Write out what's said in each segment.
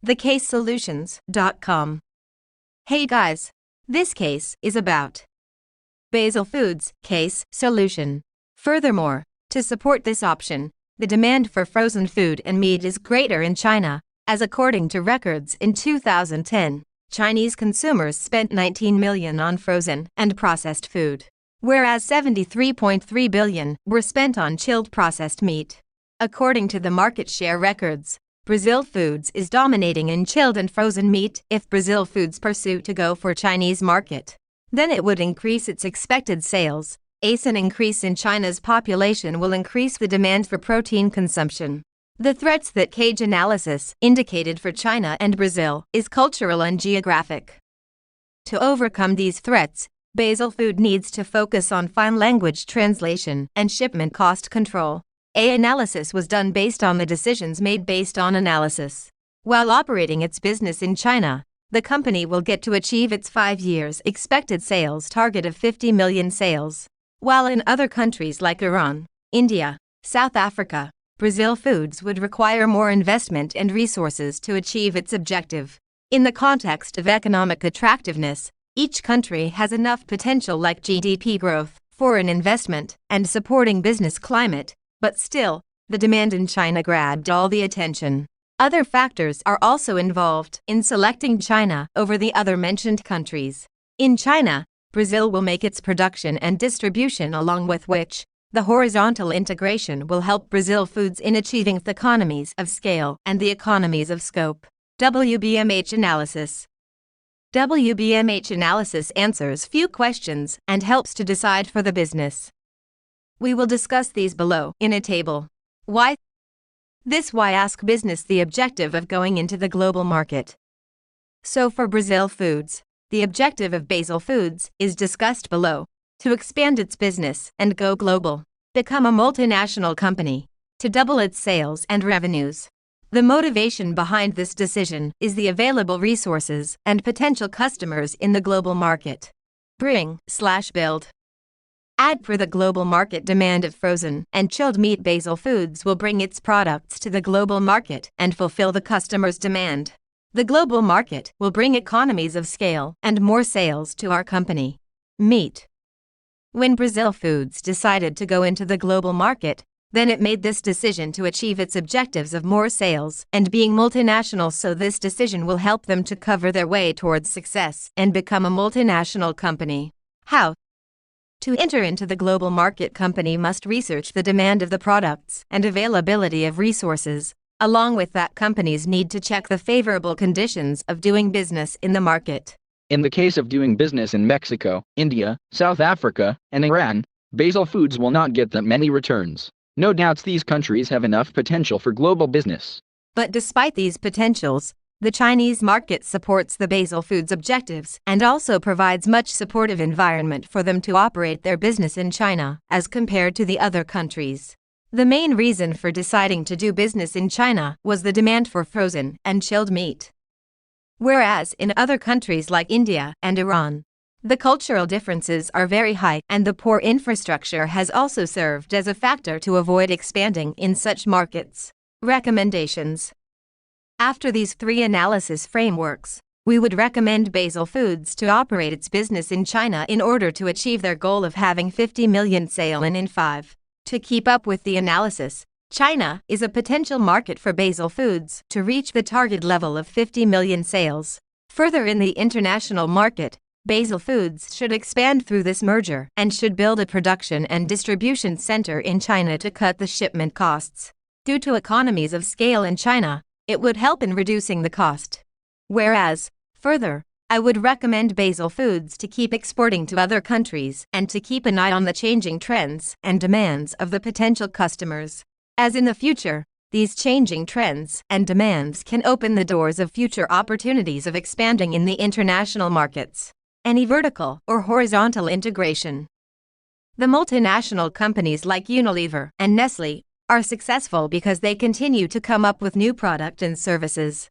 thecasesolutions.com. Hey guys, this case is about Basil Foods case solution. Furthermore, to support this option, the demand for frozen food and meat is greater in China, as according to records in 2010, Chinese consumers spent 19 million on frozen and processed food, whereas 73.3 billion were spent on chilled processed meat. According to the market share records, Basil Foods is dominating in chilled and frozen meat. If Basil Foods pursue to go for Chinese market, then it would increase its expected sales. As an increase in China's population will increase the demand for protein consumption. The threats that Cage analysis indicated for China and Brazil is cultural and geographic. To overcome these threats, Basil Food needs to focus on fine language translation and shipment cost control. A analysis was done based on the decisions made based on analysis. While operating its business in China, the company will get to achieve its 5 years expected sales target of 50 million sales. While in other countries like Iran, India, South Africa, Basil Foods would require more investment and resources to achieve its objective. In the context of economic attractiveness, each country has enough potential like GDP growth, foreign investment, and supporting business climate. But still, the demand in China grabbed all the attention. Other factors are also involved in selecting China over the other mentioned countries. In China, Brazil will make its production and distribution, along with which the horizontal integration will help Basil Foods in achieving the economies of scale and the economies of scope. WBMH analysis. WBMH analysis answers few questions and helps to decide for the business. We will discuss these below in a table. Why? This why ask business the objective of going into the global market. So for Basil Foods, the objective of Basil Foods is discussed below: to expand its business and go global, become a multinational company, to double its sales and revenues. The motivation behind this decision is the available resources and potential customers in the global market. Bring/build. Add for the global market demand of frozen and chilled meat. Basil Foods will bring its products to the global market and fulfill the customer's demand. The global market will bring economies of scale and more sales to our company. Meat. When Basil Foods decided to go into the global market, then it made this decision to achieve its objectives of more sales and being multinational, so this decision will help them to cover their way towards success and become a multinational company. How? To enter into the global market, company must research the demand of the products and availability of resources. Along with that, companies need to check the favorable conditions of doing business in the market. In the case of doing business in Mexico, India, South Africa, and Iran, Basil Foods will not get that many returns. No doubts these countries have enough potential for global business. But despite these potentials, the Chinese market supports the Basil Foods objectives and also provides much supportive environment for them to operate their business in China as compared to the other countries. The main reason for deciding to do business in China was the demand for frozen and chilled meat. Whereas in other countries like India and Iran, the cultural differences are very high and the poor infrastructure has also served as a factor to avoid expanding in such markets. Recommendations. After these 3 analysis frameworks, we would recommend Basil Foods to operate its business in China in order to achieve their goal of having 50 million sales in 5. To keep up with the analysis, China is a potential market for Basil Foods to reach the target level of 50 million sales. Further, in the international market, Basil Foods should expand through this merger and should build a production and distribution center in China to cut the shipment costs. Due to economies of scale in China, it would help in reducing the cost. Whereas, further, I would recommend Basil Foods to keep exporting to other countries and to keep an eye on the changing trends and demands of the potential customers. As in the future, these changing trends and demands can open the doors of future opportunities of expanding in the international markets. Any vertical or horizontal integration. The multinational companies like Unilever and Nestlé are successful because they continue to come up with new product and services.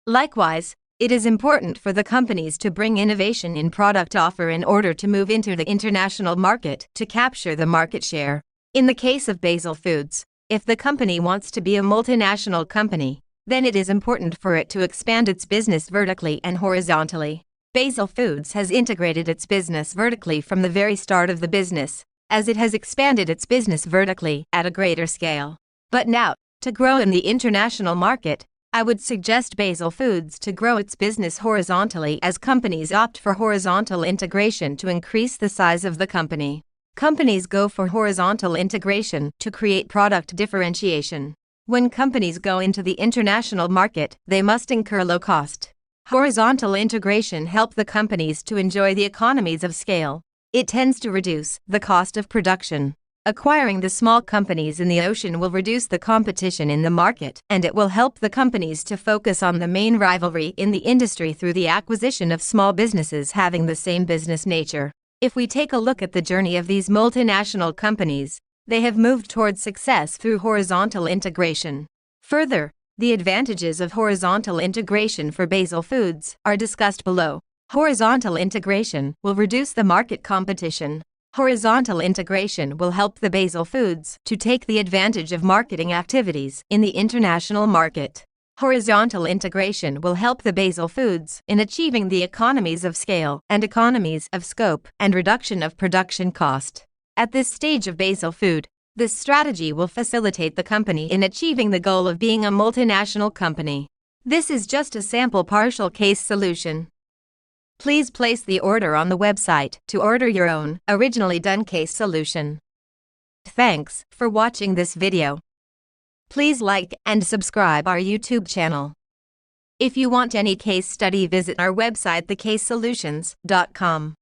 Likewise, it is important for the companies to bring innovation in product offer in order to move into the international market to capture the market share. In the case of Basil Foods, if the company wants to be a multinational company, then it is important for it to expand its business vertically and horizontally. Basil Foods has integrated its business vertically from the very start of the business, as it has expanded its business vertically at a greater scale. But now, to grow in the international market, I would suggest Basil Foods to grow its business horizontally as companies opt for horizontal integration to increase the size of the company. Companies go for horizontal integration to create product differentiation. When companies go into the international market, they must incur low cost. Horizontal integration helps the companies to enjoy the economies of scale. It tends to reduce the cost of production. Acquiring the small companies in the ocean will reduce the competition in the market, and it will help the companies to focus on the main rivalry in the industry through the acquisition of small businesses having the same business nature. If we take a look at the journey of these multinational companies, they have moved towards success through horizontal integration. Further, the advantages of horizontal integration for Basil Foods are discussed below. Horizontal integration will reduce the market competition. Horizontal integration will help the Basil Foods to take the advantage of marketing activities in the international market. Horizontal integration will help the Basil Foods in achieving the economies of scale and economies of scope and reduction of production cost. At this stage of Basil Food, this strategy will facilitate the company in achieving the goal of being a multinational company. This is just a sample partial case solution. Please place the order on the website to order your own originally done case solution. Thanks for watching this video. Please like and subscribe our YouTube channel. If you want any case study, visit our website thecasesolutions.com.